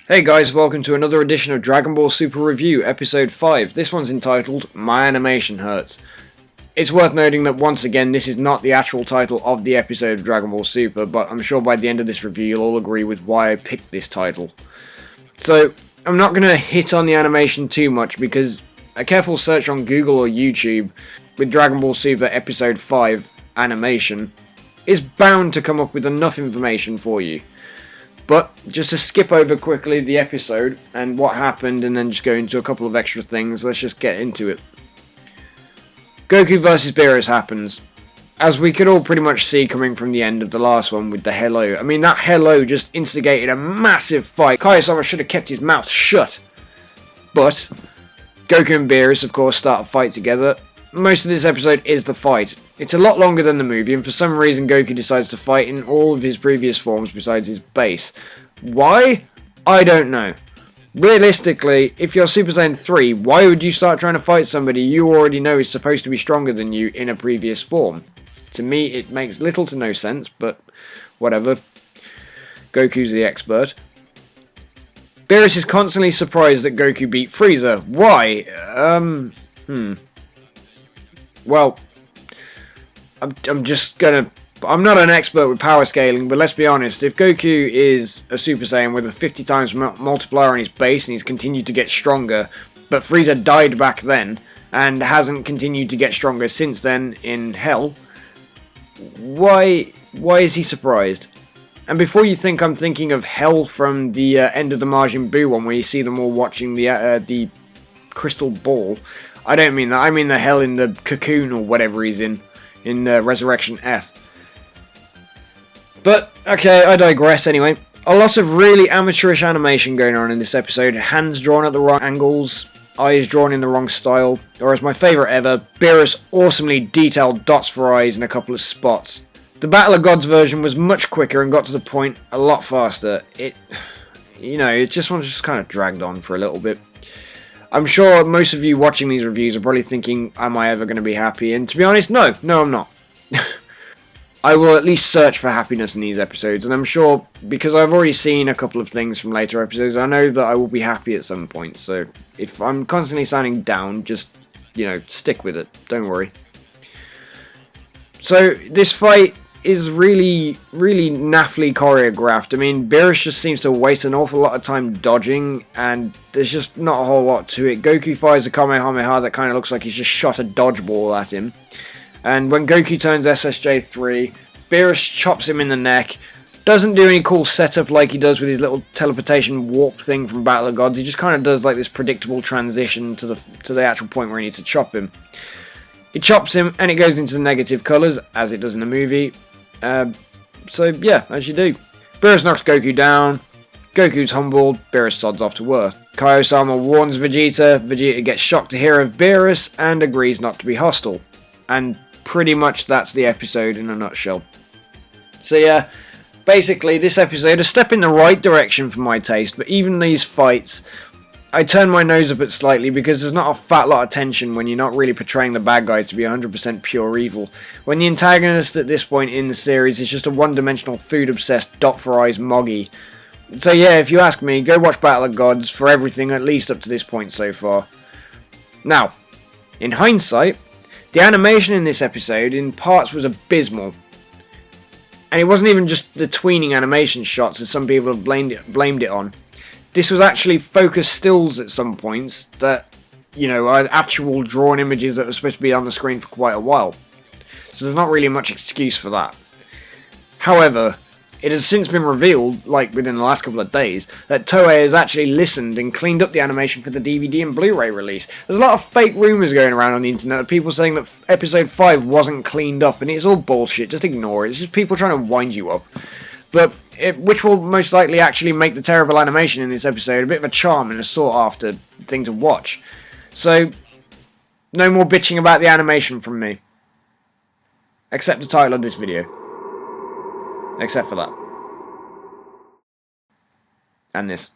Hey guys, welcome to another edition of Dragon Ball Super Review, Episode 5. This one's entitled, My Animation Hurts. It's worth noting that once again, this is not the actual title of the episode of Dragon Ball Super, but I'm sure by the end of this review you'll all agree with why I picked this title. So, I'm not going to hit on the animation too much because a careful search on Google or YouTube with Dragon Ball Super Episode 5 animation is bound to come up with enough information for you. But just to skip over quickly the episode and what happened and then just go into a couple of extra things, let's just get into it. Goku vs Beerus happens. As we could all pretty much see coming from the end of the last one with the hello. I mean, that hello just instigated a massive fight. Kaiosama should have kept his mouth shut. But Goku and Beerus, of course, start a fight together. Most of this episode is the fight. It's a lot longer than the movie, and for some reason Goku decides to fight in all of his previous forms besides his base. Why? I don't know. Realistically, if you're Super Saiyan 3, why would you start trying to fight somebody you already know is supposed to be stronger than you in a previous form? To me, it makes little to no sense, but whatever. Goku's the expert. Beerus is constantly surprised that Goku beat Frieza. Why? Well, I'm not an expert with power scaling, but let's be honest, if Goku is a Super Saiyan with a 50 times multiplier on his base and he's continued to get stronger, but Frieza died back then and hasn't continued to get stronger since then in Hell, why is he surprised? And before you think I'm thinking of Hell from the end of the Majin Buu one where you see them all watching the crystal ball, I don't mean that. I mean the Hell in the cocoon or whatever he's in Resurrection F. But, okay, I digress anyway. A lot of really amateurish animation going on in this episode. Hands drawn at the wrong angles, eyes drawn in the wrong style, or as my favourite ever, Beerus awesomely detailed dots for eyes in a couple of spots. The Battle of Gods version was much quicker and got to the point a lot faster. It just kind of dragged on for a little bit. I'm sure most of you watching these reviews are probably thinking, am I ever going to be happy? And to be honest, no, I'm not. I will at least search for happiness in these episodes, and I'm sure, because I've already seen a couple of things from later episodes, I know that I will be happy at some point, so if I'm constantly sounding down, just, stick with it, don't worry. So, this fight is really naffly choreographed. I mean, Beerus just seems to waste an awful lot of time dodging, and there's just not a whole lot to it. Goku fires a Kamehameha that kind of looks like he's just shot a dodgeball at him. And when Goku turns SSJ3, Beerus chops him in the neck. Doesn't do any cool setup like he does with his little teleportation warp thing from Battle of Gods. He just kind of does like this predictable transition to the actual point where he needs to chop him. He chops him, and it goes into the negative colours, as it does in the movie. So yeah, as you do. Beerus knocks Goku down. Goku's humbled. Beerus sods off to Earth. Kaiosama warns Vegeta. Vegeta gets shocked to hear of Beerus and agrees not to be hostile. And pretty much that's the episode in a nutshell. So yeah, basically this episode, a step in the right direction for my taste, but even these fights, I turn my nose up at slightly because there's not a fat lot of tension when you're not really portraying the bad guy to be 100% pure evil. When the antagonist at this point in the series is just a one-dimensional food-obsessed dot-for-eyes moggy. So yeah, if you ask me, go watch Battle of Gods for everything at least up to this point so far. Now, in hindsight, the animation in this episode in parts was abysmal. And it wasn't even just the tweening animation shots as some people have blamed it on. This was actually focused stills at some points that, are actual drawn images that were supposed to be on the screen for quite a while. So there's not really much excuse for that. However, it has since been revealed, like within the last couple of days, that Toei has actually listened and cleaned up the animation for the DVD and Blu-ray release. There's a lot of fake rumours going around on the internet of people saying that Episode 5 wasn't cleaned up, and it's all bullshit, just ignore it. It's just people trying to wind you up. But which will most likely actually make the terrible animation in this episode a bit of a charm and a sought-after thing to watch. So, no more bitching about the animation from me. Except the title of this video. Except for that. And this.